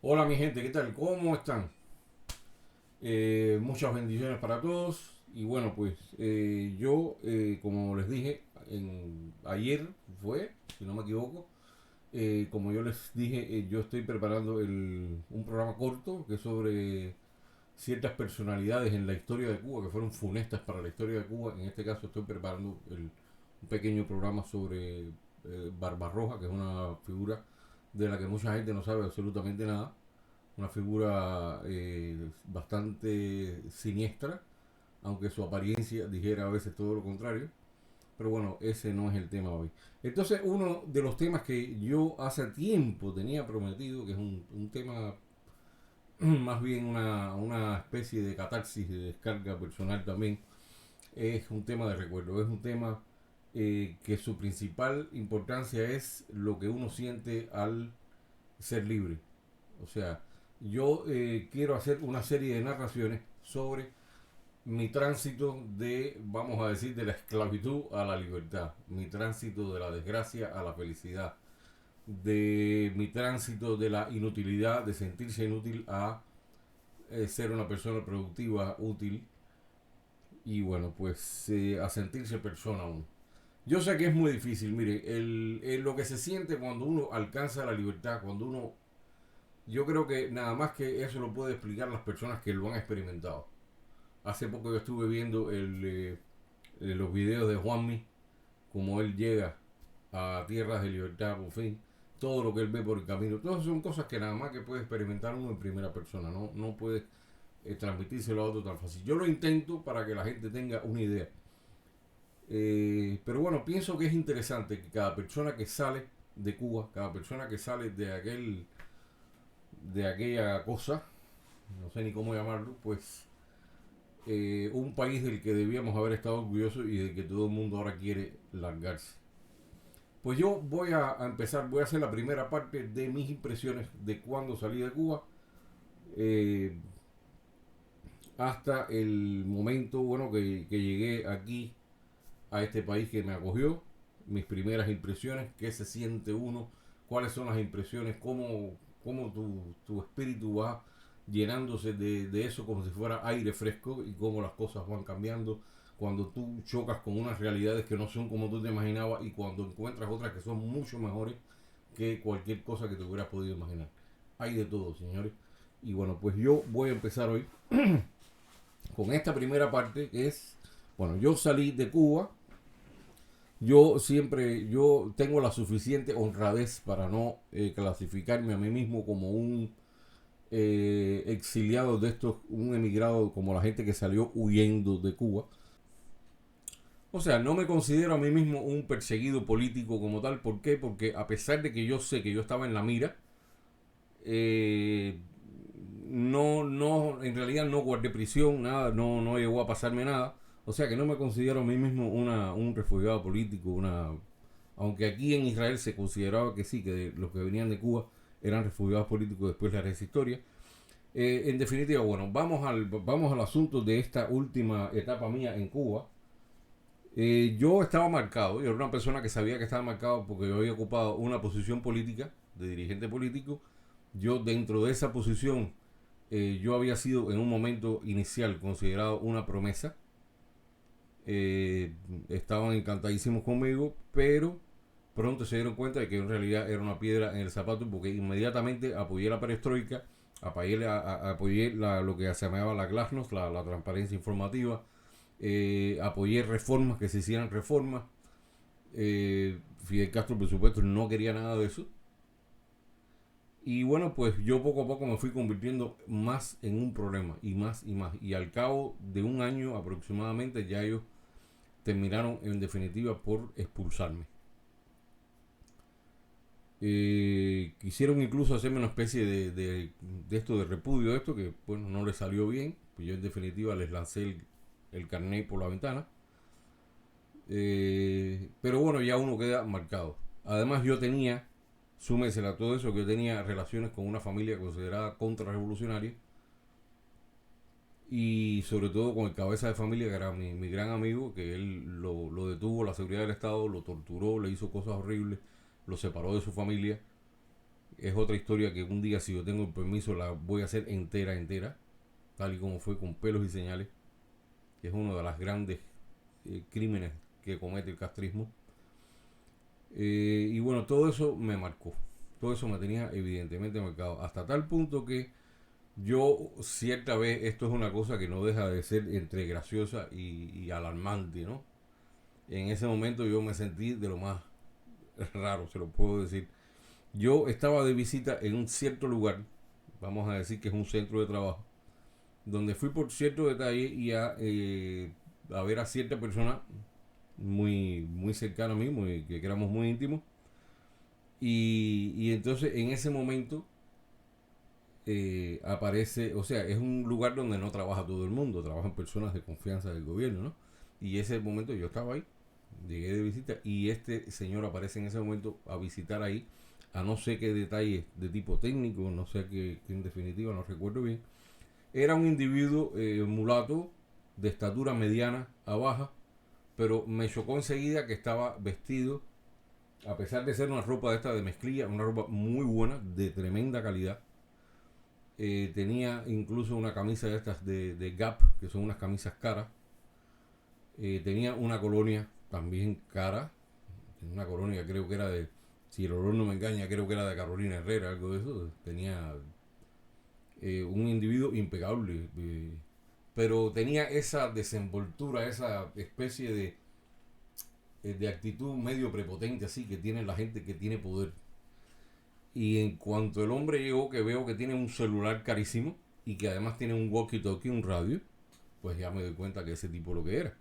Hola mi gente, ¿qué tal? ¿Cómo están? Muchas bendiciones para todos. Y bueno, pues como les dije, ayer fue, si no me equivoco, como yo les dije, yo estoy preparando un programa corto que es sobre ciertas personalidades en la historia de Cuba que fueron funestas para la historia de Cuba. En este caso estoy preparando un pequeño programa sobre Barbarroja, que es una figura de la que mucha gente no sabe absolutamente nada, una figura bastante siniestra, aunque su apariencia dijera a veces todo lo contrario. Pero bueno, ese no es el tema hoy. Entonces, uno de los temas que yo hace tiempo tenía prometido, que es un tema más bien una especie de catarsis, de descarga personal también, es un tema de recuerdo, es un tema que su principal importancia es lo que uno siente al ser libre. O sea, yo quiero hacer una serie de narraciones sobre mi tránsito de, vamos a decir, de la esclavitud a la libertad, mi tránsito de la desgracia a la felicidad, de mi tránsito de la inutilidad, de sentirse inútil a ser una persona productiva, útil y bueno, pues a sentirse persona aún. Yo sé que es muy difícil, mire, lo que se siente cuando uno alcanza la libertad, cuando uno. Yo creo que nada más que eso lo puede explicar las personas que lo han experimentado. Hace poco yo estuve viendo los videos de Juanmi, como él llega a tierras de libertad, por fin, todo lo que él ve por el camino. Todas son cosas que nada más que puede experimentar uno en primera persona, no puede transmitírselo a otro tan fácil. Yo lo intento para que la gente tenga una idea. Pero bueno, pienso que es interesante que cada persona que sale de Cuba, cada persona que sale de aquella cosa, no sé ni cómo llamarlo, pues un país del que debíamos haber estado orgullosos y del que todo el mundo ahora quiere largarse. Pues yo voy a empezar, voy a hacer la primera parte de mis impresiones de cuando salí de Cuba eh, hasta el momento, bueno, que llegué aquí a este país que me acogió, mis primeras impresiones, qué se siente uno, cuáles son las impresiones, cómo tu espíritu va llenándose de eso como si fuera aire fresco y cómo las cosas van cambiando cuando tú chocas con unas realidades que no son como tú te imaginabas y cuando encuentras otras que son mucho mejores que cualquier cosa que te hubieras podido imaginar. Hay de todo, señores. Y bueno, pues yo voy a empezar hoy con esta primera parte que es, bueno, yo salí de Cuba. Yo tengo la suficiente honradez para no clasificarme a mí mismo como un exiliado de estos, un emigrado como la gente que salió huyendo de Cuba. O sea, no me considero a mí mismo un perseguido político como tal. ¿Por qué? Porque a pesar de que yo sé que yo estaba en la mira, eh, en realidad no guardé prisión, nada, no llegó a pasarme nada. O sea que no me considero a mí mismo un refugiado político, aunque aquí en Israel se consideraba que sí, que los que venían de Cuba eran refugiados políticos después de la historia. En definitiva, bueno, vamos al asunto de esta última etapa mía en Cuba. Yo estaba marcado, yo era una persona que sabía que estaba marcado porque yo había ocupado una posición política, de dirigente político. Yo dentro de esa posición, yo había sido en un momento inicial considerado una promesa. Estaban encantadísimos conmigo, pero pronto se dieron cuenta de que en realidad era una piedra en el zapato porque inmediatamente apoyé la perestroika, apoyé lo que se llamaba la glasnost, la transparencia informativa, apoyé reformas, que se hicieran reformas. Fidel Castro, por supuesto, no quería nada de eso. Y bueno, pues yo poco a poco me fui convirtiendo más en un problema y más y más. Y al cabo de un año aproximadamente ya ellos terminaron en definitiva por expulsarme. Quisieron incluso hacerme una especie de esto de repudio de esto que bueno no les salió bien, pues yo en definitiva les lancé el carnet por la ventana. Pero bueno, ya uno queda marcado. Además yo tenía, súmesela a todo eso, que yo tenía relaciones con una familia considerada contrarrevolucionaria y sobre todo con el cabeza de familia que era mi gran amigo, que él lo detuvo la seguridad del Estado, lo torturó, le hizo cosas horribles, lo separó de su familia. Es otra historia que un día, si yo tengo el permiso, la voy a hacer entera, entera, tal y como fue, con pelos y señales, que es uno de los grandes crímenes que comete el castrismo. Y bueno, todo eso me marcó. Todo eso me tenía evidentemente marcado. Hasta tal punto que yo, cierta vez, esto es una cosa que no deja de ser entre graciosa y alarmante, ¿no? En ese momento yo me sentí de lo más raro, se lo puedo decir. Yo estaba de visita en un cierto lugar, vamos a decir que es un centro de trabajo, donde fui por cierto detalle y a ver a cierta persona muy cercana a mí, que éramos muy íntimos. Y entonces en ese momento aparece, o sea, es un lugar donde no trabaja todo el mundo, trabajan personas de confianza del gobierno, ¿no? Y ese momento yo estaba ahí, llegué de visita y este señor aparece en ese momento a visitar ahí, a no sé qué detalles de tipo técnico, no sé qué, en definitiva no recuerdo bien. Era un individuo mulato, de estatura mediana a baja, pero me chocó enseguida que estaba vestido, a pesar de ser una ropa de esta de mezclilla, una ropa muy buena, de tremenda calidad. Tenía incluso una camisa de estas de Gap, que son unas camisas caras. Tenía una colonia también cara, una colonia creo que era de, si el olor no me engaña, creo que era de Carolina Herrera, algo de eso. Tenía un individuo impecable, pero tenía esa desenvoltura, esa especie de actitud medio prepotente así que tiene la gente que tiene poder. Y en cuanto el hombre llegó, que veo que tiene un celular carísimo y que además tiene un walkie-talkie, un radio, pues ya me doy cuenta que ese tipo lo que era.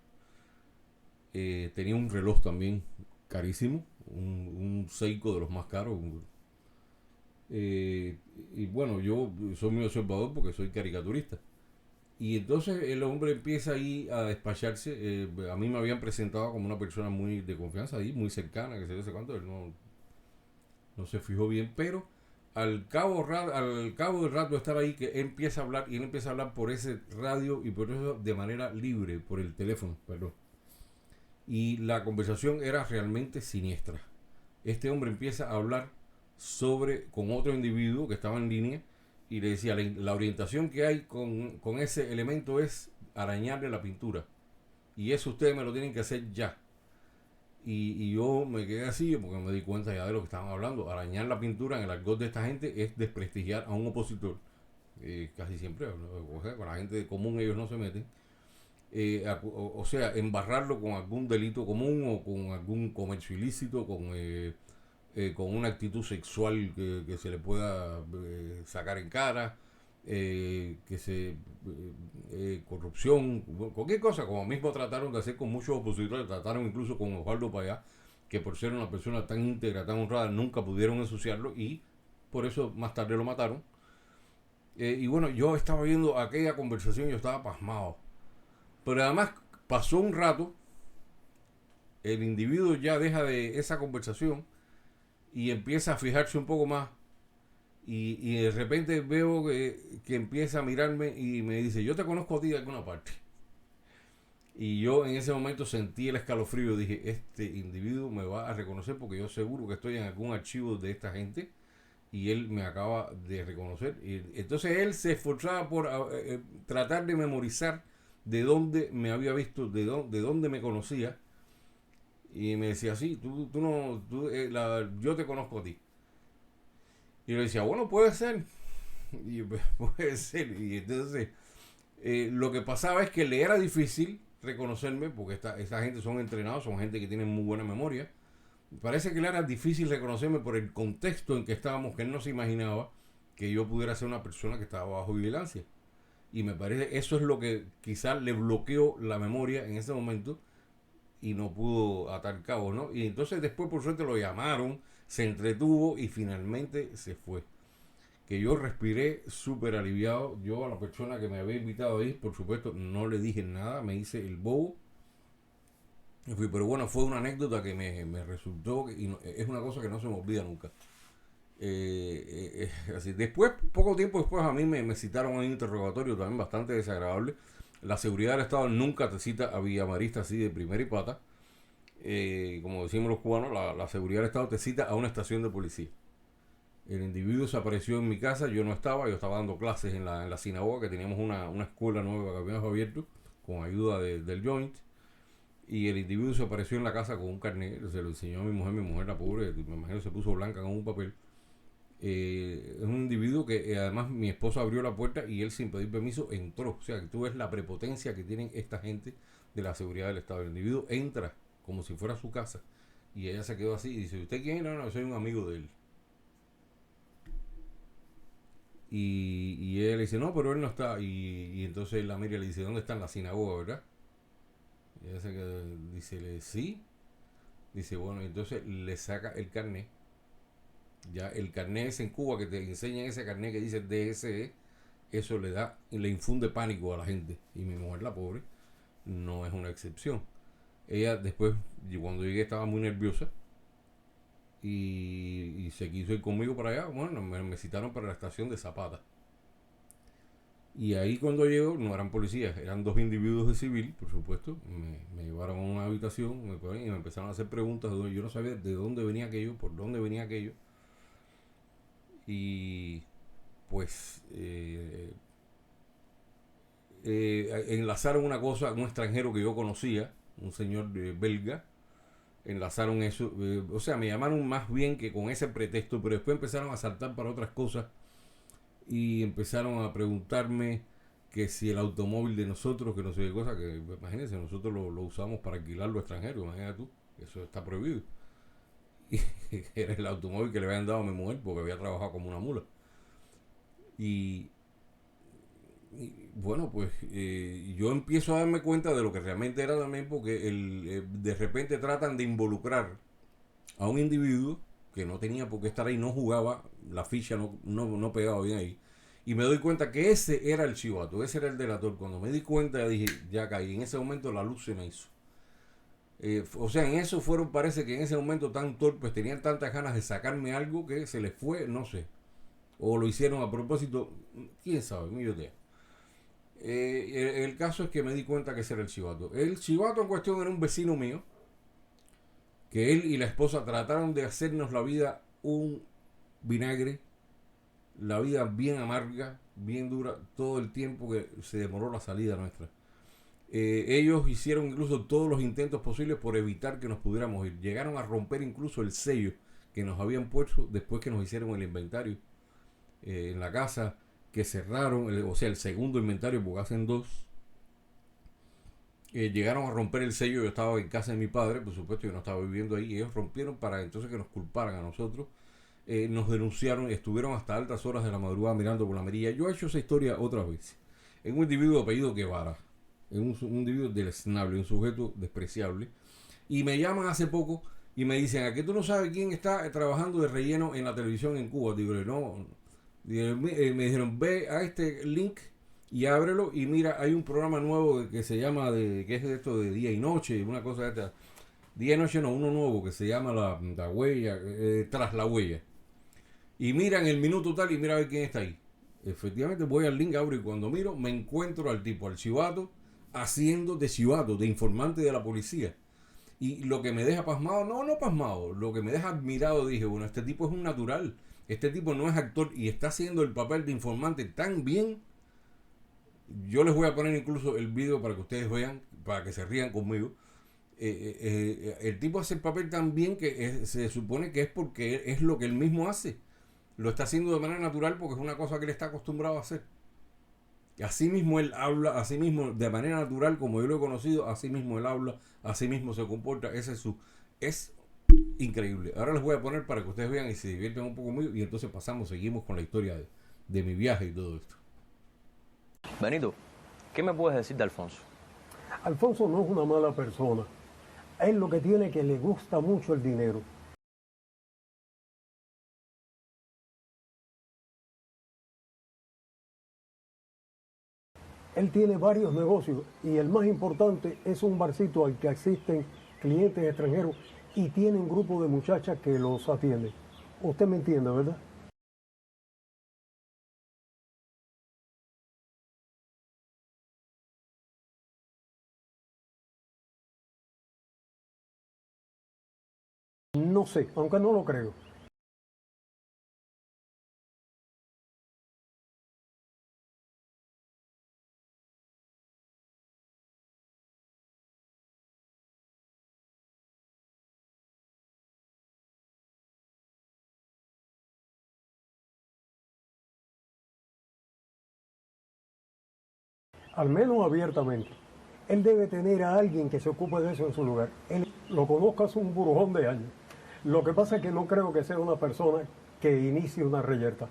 Tenía un reloj también carísimo, un Seiko de los más caros. Y bueno, yo soy muy observador porque soy caricaturista. Y entonces el hombre empieza ahí a despacharse. A mí me habían presentado como una persona muy de confianza ahí, muy cercana, que sé cuánto. Él no se fijó bien, pero al cabo del rato de estar ahí, que él empieza a hablar y él empieza a hablar por ese radio y por eso de manera libre, por el teléfono, perdón. Y la conversación era realmente siniestra. Este hombre empieza a hablar con otro individuo que estaba en línea y le decía, la orientación que hay con ese elemento es arañarle la pintura. Y eso ustedes me lo tienen que hacer ya. Y yo me quedé así porque me di cuenta ya de lo que estaban hablando. Arañar la pintura en el argot de esta gente es desprestigiar a un opositor. Casi siempre, ¿no? O sea, con la gente común ellos no se meten. O sea, embarrarlo con algún delito común o con algún comercio ilícito, con una actitud sexual que se le pueda sacar en cara, corrupción, cualquier cosa, como mismo trataron de hacer con muchos opositores, trataron incluso con Osvaldo Payá, que por ser una persona tan íntegra, tan honrada, nunca pudieron ensuciarlo y por eso más tarde lo mataron. Y bueno, yo estaba viendo aquella conversación y yo estaba pasmado. Pero además pasó un rato, el individuo ya deja de esa conversación y empieza a fijarse un poco más y de repente veo que empieza a mirarme y me dice, yo te conozco a ti de alguna parte. Y yo en ese momento sentí el escalofrío, dije, este individuo me va a reconocer porque yo seguro que estoy en algún archivo de esta gente y él me acaba de reconocer. Y entonces él se esforzaba por tratar de memorizar de dónde me había visto, de dónde me conocía. Y me decía, sí, tú no, yo te conozco a ti. Y yo le decía, bueno, puede ser. Y puede ser. Y entonces, lo que pasaba es que le era difícil reconocerme, porque esta gente son entrenados, son gente que tiene muy buena memoria. Parece que le era difícil reconocerme por el contexto en que estábamos, que él no se imaginaba que yo pudiera ser una persona que estaba bajo vigilancia. Y me parece, eso es lo que quizás le bloqueó la memoria en ese momento y no pudo atar cabos, ¿no? Y entonces después por suerte lo llamaron, se entretuvo y finalmente se fue. Que yo respiré súper aliviado. Yo a la persona que me había invitado ahí, por supuesto, no le dije nada, me hice el bobo. Y fui, pero bueno, fue una anécdota que me resultó, y es una cosa que no se me olvida nunca. Así. Después, poco tiempo después, a mí me citaron a un interrogatorio también bastante desagradable. La seguridad del Estado nunca te cita a villamarista así de primera y pata. Como decimos los cubanos, la seguridad del Estado te cita a una estación de policía. El individuo se apareció en mi casa, yo no estaba, yo estaba dando clases en la sinagoga, que teníamos una escuela nueva que habíamos abierto con ayuda del Joint. Y el individuo se apareció en la casa con un carnet, se lo enseñó a mi mujer la pobre, me imagino se puso blanca con un papel. Es un individuo que además mi esposa abrió la puerta y él sin pedir permiso entró. O sea, que tú ves la prepotencia que tienen esta gente de la seguridad del Estado. El individuo entra como si fuera su casa y ella se quedó así y dice, ¿usted quién? No, no, soy un amigo de él. Y él le dice, no, pero él no está. Y entonces la mira y le dice, ¿dónde está en la sinagoga, verdad? Y ella se queda, dice, sí. Dice, bueno, entonces le saca el carnet. Ya el carnet es en Cuba que te enseñan ese carnet que dice DSE, eso le da y le infunde pánico a la gente. Y mi mujer, la pobre, no es una excepción. Ella después, cuando llegué, estaba muy nerviosa y se quiso ir conmigo para allá. Bueno, me citaron para la estación de Zapata. Y ahí cuando llego, no eran policías, eran dos individuos de civil, por supuesto. Me llevaron a una habitación y me empezaron a hacer preguntas. Yo no sabía de dónde venía aquello, por dónde venía aquello. Y pues enlazaron una cosa, un extranjero que yo conocía, un señor belga, enlazaron eso, o sea, me llamaron más bien que con ese pretexto, pero después empezaron a saltar para otras cosas y empezaron a preguntarme que si el automóvil de nosotros, que no sé qué cosa, que imagínense, nosotros lo usamos para alquilarlo a extranjeros, imagínate tú, eso está prohibido. Y era el automóvil que le habían dado a mi mujer porque había trabajado como una mula. Y bueno, pues yo empiezo a darme cuenta de lo que realmente era también porque de repente tratan de involucrar a un individuo que no tenía por qué estar ahí, no jugaba, la ficha no pegaba bien ahí. Y me doy cuenta que ese era el chivato, ese era el delator. Cuando me di cuenta dije, ya caí. En ese momento la luz se me hizo. O sea, en eso fueron, parece que en ese momento tan torpes, tenían tantas ganas de sacarme algo que se les fue, no sé. O lo hicieron a propósito, quién sabe, mi idea. El caso es que me di cuenta que ese era el chivato. El chivato en cuestión era un vecino mío, que él y la esposa trataron de hacernos la vida un vinagre, la vida bien amarga, bien dura, todo el tiempo que se demoró la salida nuestra. Ellos hicieron incluso todos los intentos posibles por evitar que nos pudiéramos ir. Llegaron a romper incluso el sello que nos habían puesto después que nos hicieron el inventario en la casa, que cerraron, o sea, el segundo inventario, porque hacen dos. Llegaron a romper el sello. Yo estaba en casa de mi padre, por supuesto, yo no estaba viviendo ahí, y ellos rompieron para entonces que nos culparan a nosotros. Nos denunciaron, estuvieron hasta altas horas de la madrugada mirando por la mirilla. Yo he hecho esa historia otras veces. En un individuo de apellido Guevara, en un individuo deleznable, un sujeto despreciable. Y me llaman hace poco y me dicen, ¿a qué tú no sabes quién está trabajando de relleno en la televisión en Cuba? Digo, no. Me dijeron, ve a este link y ábrelo y mira, hay un programa nuevo que se llama, que es de esto de día y noche, una cosa de esta. Día y noche no, uno nuevo que se llama la huella, tras la huella. Y mira en el minuto tal y mira a ver quién está ahí. Efectivamente voy al link, abro y cuando miro me encuentro al tipo, al chivato, haciendo de chivato, de informante de la policía. Y lo que me deja pasmado, no pasmado, lo que me deja admirado, dije, bueno, este tipo es un natural. Este tipo no es actor y está haciendo el papel de informante tan bien. Yo les voy a poner incluso el video para que ustedes vean, para que se rían conmigo. El tipo hace el papel tan bien que se supone que es porque es lo que él mismo hace. Lo está haciendo de manera natural porque es una cosa que él está acostumbrado a hacer. Así mismo él habla, así mismo de manera natural como yo lo he conocido, así mismo él habla, así mismo se comporta. Ese es su... Es increíble. Ahora les voy a poner para que ustedes vean y se diviertan un poco conmigo y entonces seguimos con la historia de mi viaje y todo esto. Benito, ¿qué me puedes decir de Alfonso? Alfonso no es una mala persona. Él lo que tiene es que le gusta mucho el dinero. Él tiene varios negocios y el más importante es un barcito al que asisten clientes extranjeros y tiene un grupo de muchachas que los atienden. Usted me entiende, ¿verdad? No sé, aunque no lo creo. al menos abiertamente. Él debe tener a alguien que se ocupe de eso en su lugar. Él lo conozco hace un burujón de años. Lo que pasa es que no creo que sea una persona que inicie una reyerta.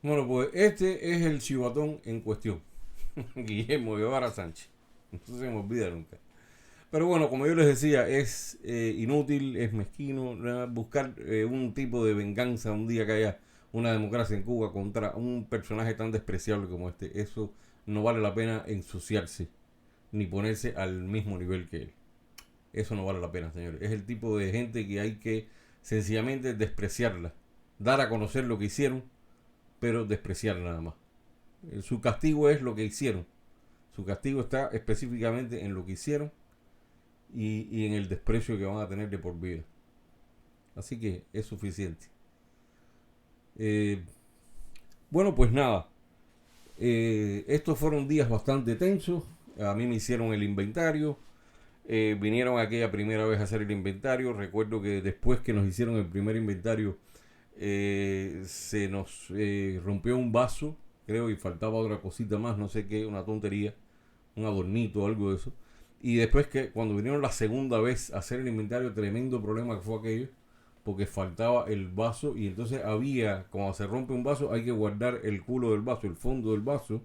Bueno, pues este es el chivatón en cuestión. Guillermo Guevara Sánchez. No se me olvida nunca. Pero bueno, como yo les decía, es inútil, es mezquino buscar un tipo de venganza un día que haya una democracia en Cuba contra un personaje tan despreciable como este. Eso no vale la pena ensuciarse ni ponerse al mismo nivel que él. Eso no vale la pena, señores. Es el tipo de gente que hay que sencillamente despreciarla, dar a conocer lo que hicieron, pero despreciarla nada más. Su castigo es lo que hicieron. Su castigo está específicamente en lo que hicieron y en el desprecio que van a tener de por vida. Así que es suficiente. Bueno, pues nada. Estos fueron días bastante tensos. A mí me hicieron el inventario. Vinieron aquella primera vez a hacer el inventario. Recuerdo que después que nos hicieron el primer inventario, se nos rompió un vaso, creo, y faltaba otra cosita más, no sé qué, una tontería, un adornito o algo de eso. Y después que cuando vinieron la segunda vez a hacer el inventario, tremendo problema que fue aquello, porque faltaba el vaso y entonces había, cuando se rompe un vaso, hay que guardar el culo del vaso, el fondo del vaso,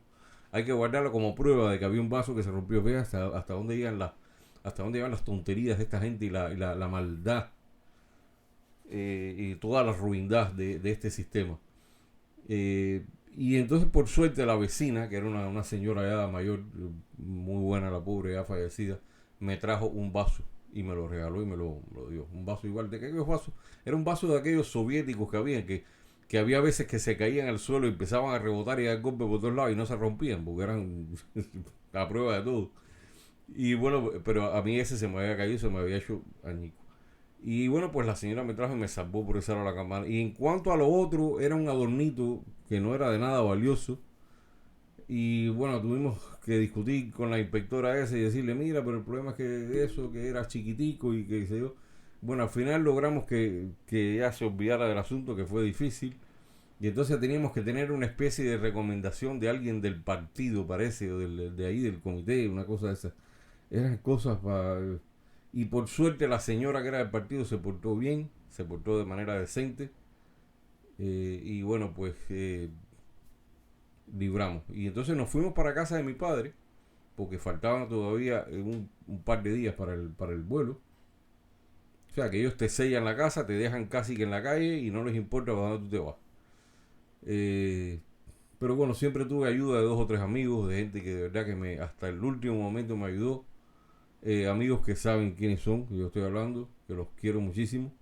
hay que guardarlo como prueba de que había un vaso que se rompió. Ve hasta dónde llegan hasta dónde llegan las tonterías de esta gente y la maldad y toda la ruindad de este sistema. Y entonces por suerte la vecina, que era una señora ya mayor, muy buena la pobre, ya fallecida, me trajo un vaso y me lo regaló y me lo dio. Un vaso igual de aquellos vasos. Era un vaso de aquellos soviéticos que había, que había veces que se caían al suelo y empezaban a rebotar y a dar golpes por todos lados y no se rompían porque eran a prueba de todo. Y bueno, pero a mí ese se me había caído, se me había hecho añico. Y bueno, pues la señora me trajo y me salvó por esa la campana. Y en cuanto a lo otro, era un adornito que no era de nada valioso. Y bueno, tuvimos que discutir con la inspectora esa y decirle, mira, pero el problema es que eso, que era chiquitico y que se yo. Bueno, al final logramos que ella se olvidara del asunto, que fue difícil. Y entonces teníamos que tener una especie de recomendación de alguien del partido, parece, o de ahí, del comité, una cosa de esas. Eran cosas para... Y por suerte la señora que era del partido se portó bien, se portó de manera decente. Y bueno, pues libramos. Y entonces nos fuimos para casa de mi padre, porque faltaban todavía un par de días para el vuelo. O sea, que ellos te sellan la casa, te dejan casi que en la calle y no les importa para dónde tú te vas. Pero bueno, siempre tuve ayuda de 2 o 3 amigos, de gente que de verdad que hasta el último momento me ayudó. Amigos que saben quiénes son, que yo estoy hablando, que los quiero muchísimo.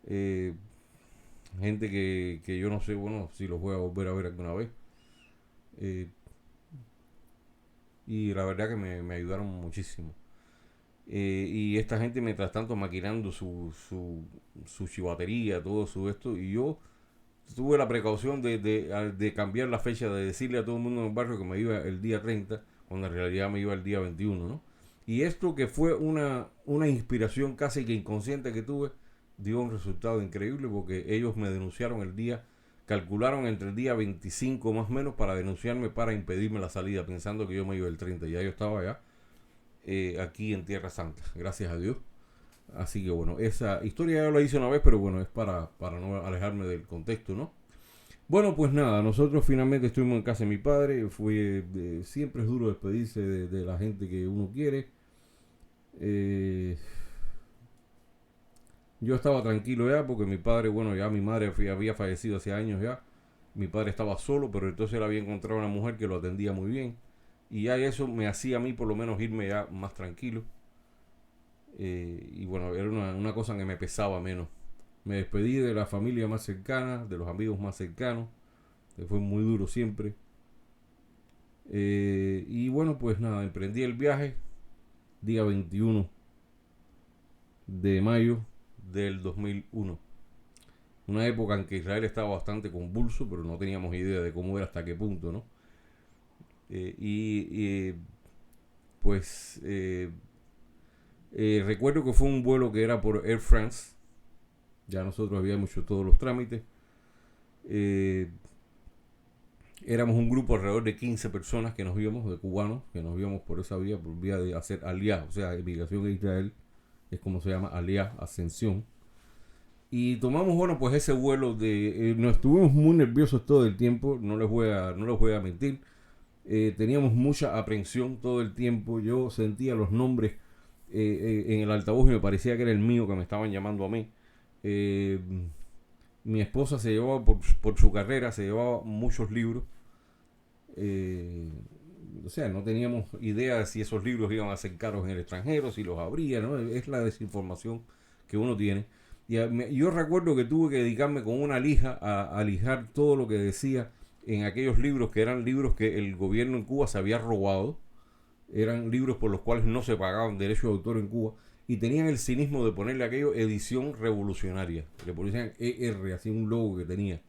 Eh, Gente que yo no sé, bueno, si los voy a volver a ver alguna vez. Eh, y la verdad que me ayudaron muchísimo. Y esta gente mientras tanto maquinando su chivatería, todo su esto, y yo tuve la precaución de cambiar la fecha, de decirle a todo el mundo en el barrio que me iba el día 30, cuando en realidad me iba el día 21, ¿no? Y esto que fue una inspiración casi que inconsciente que tuve, dio un resultado increíble porque ellos me denunciaron calcularon entre el día 25 más o menos para denunciarme, para impedirme la salida, pensando que yo me iba el 30. Ya yo estaba allá, aquí en Tierra Santa, gracias a Dios. Así que bueno, esa historia ya la hice una vez, pero bueno, es para no alejarme del contexto, ¿no? Bueno, pues nada, nosotros finalmente estuvimos en casa de mi padre. Siempre es duro despedirse de la gente que uno quiere. Yo estaba tranquilo ya porque mi padre, bueno, ya mi madre había fallecido hace años ya. Mi padre estaba solo, pero entonces él había encontrado una mujer que lo atendía muy bien. Y ya eso me hacía a mí por lo menos irme ya más tranquilo. Y bueno, era una cosa que me pesaba menos. Me despedí de la familia más cercana, de los amigos más cercanos, que fue muy duro siempre. Y bueno, pues nada, emprendí el viaje día 21 de mayo del 2001. Una época en que Israel estaba bastante convulso, pero no teníamos idea de cómo era hasta qué punto, ¿no? Pues recuerdo que fue un vuelo que era por Air France. Ya nosotros habíamos hecho todos los trámites. Éramos un grupo alrededor de 15 personas que nos íbamos, de cubanos, que nos íbamos por esa vía, por vía de hacer Aliyah, o sea, emigración a Israel, es como se llama, Aliyah, ascensión. Y tomamos, bueno, pues ese vuelo de... nos estuvimos muy nerviosos todo el tiempo, no les voy a mentir. Teníamos mucha aprensión todo el tiempo. Yo sentía los nombres en el altavoz y me parecía que era el mío que me estaban llamando a mí. Eh, Mi esposa se llevaba por su carrera, se llevaba muchos libros. Eh, o sea, no teníamos idea de si esos libros iban a ser caros en el extranjero, si los habría, ¿no? Es la desinformación que uno tiene. Y yo recuerdo que tuve que dedicarme con una lija a lijar todo lo que decía en aquellos libros, que eran libros que el gobierno en Cuba se había robado. Eran libros por los cuales no se pagaban derechos de autor en Cuba. Y tenían el cinismo de ponerle aquello edición revolucionaria. Le ponían ER, así un logo que tenía.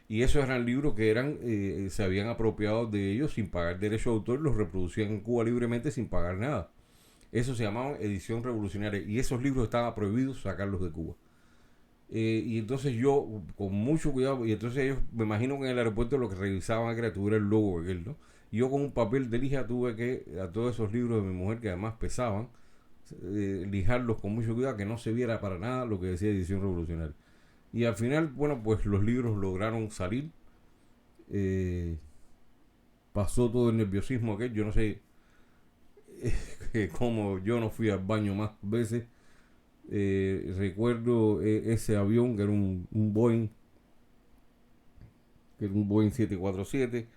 Y esos eran libros que se habían apropiado de ellos sin pagar derechos de autor, los reproducían en Cuba libremente sin pagar nada. Eso se llamaba edición revolucionaria y esos libros estaban prohibidos sacarlos de Cuba. Y entonces yo, con mucho cuidado, y entonces ellos, me imagino que en el aeropuerto lo que revisaban era que tuviera el logo de él, ¿no? Y yo con un papel de lija tuve que, a todos esos libros de mi mujer, que además pesaban, lijarlos con mucho cuidado, que no se viera para nada lo que decía edición revolucionaria. Y al final, bueno, pues los libros lograron salir. Eh, Pasó todo el nerviosismo aquel. Yo no sé cómo yo no fui al baño más veces. Recuerdo ese avión que era un Boeing, que era un Boeing 747.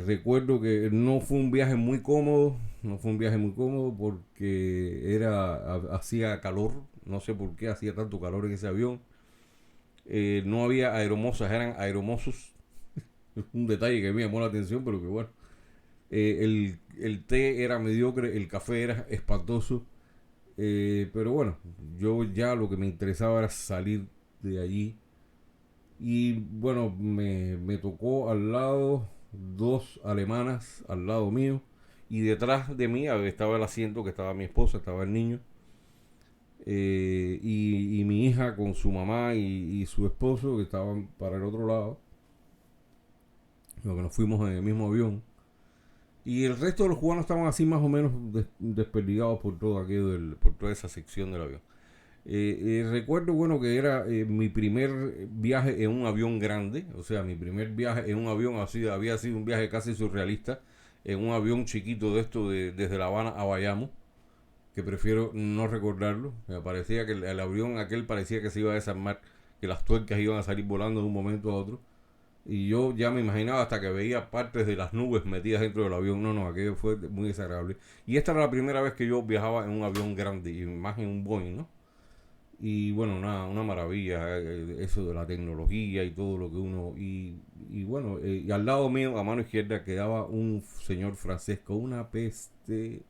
Recuerdo que no fue un viaje muy cómodo, no fue un viaje muy cómodo porque hacía calor, no sé por qué hacía tanto calor en ese avión. No había aeromosas, eran aeromosos. Un detalle que me llamó la atención, pero que bueno. El té era mediocre, el café era espantoso. Pero bueno, yo ya lo que me interesaba era salir de allí. Y bueno, me tocó al lado dos alemanas al lado mío. Y detrás de mí estaba el asiento, que estaba mi esposa, estaba el niño. Y mi hija con su mamá y su esposo, que estaban para el otro lado. Lo que nos fuimos en el mismo avión. Y el resto de los cubanos estaban así más o menos desperdigados por todo aquello, por toda esa sección del avión. Recuerdo, bueno, que era mi primer viaje en un avión grande. O sea, mi primer viaje en un avión así, había sido un viaje casi surrealista. En un avión chiquito de esto, desde La Habana a Bayamo, que prefiero no recordarlo. Me parecía que el avión aquel parecía que se iba a desarmar, que las tuercas iban a salir volando de un momento a otro. Y yo ya me imaginaba hasta que veía partes de las nubes metidas dentro del avión. No, aquello fue muy desagradable. Y esta era la primera vez que yo viajaba en un avión grande, y más en un Boeing, ¿no? Y bueno, una maravilla, eso de la tecnología y todo lo que uno... Y bueno, y al lado mío, a mano izquierda, quedaba un señor francés con una peste.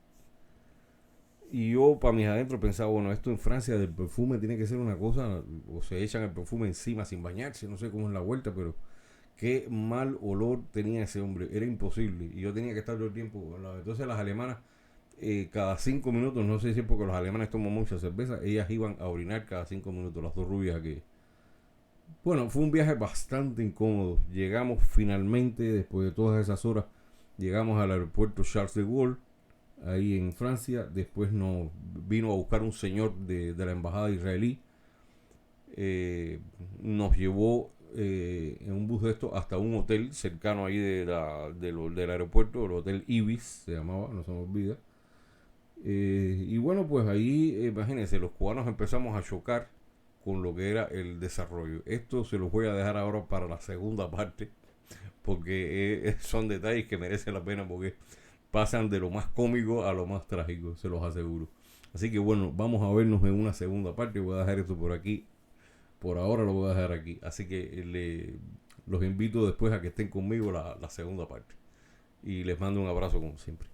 Y yo, para mis adentros, pensaba, bueno, esto en Francia del perfume tiene que ser una cosa, o se echan el perfume encima sin bañarse, no sé cómo es la vuelta, pero qué mal olor tenía ese hombre, era imposible. Y yo tenía que estar todo el tiempo. Entonces las alemanas, cada 5 minutos, no sé si es porque los alemanes toman mucha cerveza, ellas iban a orinar cada 5 minutos, las dos rubias aquí. Bueno, fue un viaje bastante incómodo. Llegamos finalmente, después de todas esas horas, llegamos al aeropuerto Charles de Gaulle, ahí en Francia. Después nos vino a buscar un señor de la embajada israelí. Nos llevó en un bus de esto hasta un hotel cercano ahí del aeropuerto, el Hotel Ibis se llamaba, no se me olvida. Y bueno, pues ahí, imagínense, los cubanos empezamos a chocar con lo que era el desarrollo. Esto se los voy a dejar ahora para la segunda parte, porque son detalles que merecen la pena, porque pasan de lo más cómico a lo más trágico, se los aseguro. Así que bueno, vamos a vernos en una segunda parte. Voy a dejar esto por aquí. Por ahora lo voy a dejar aquí. Así que los invito después a que estén conmigo la segunda parte. Y les mando un abrazo como siempre.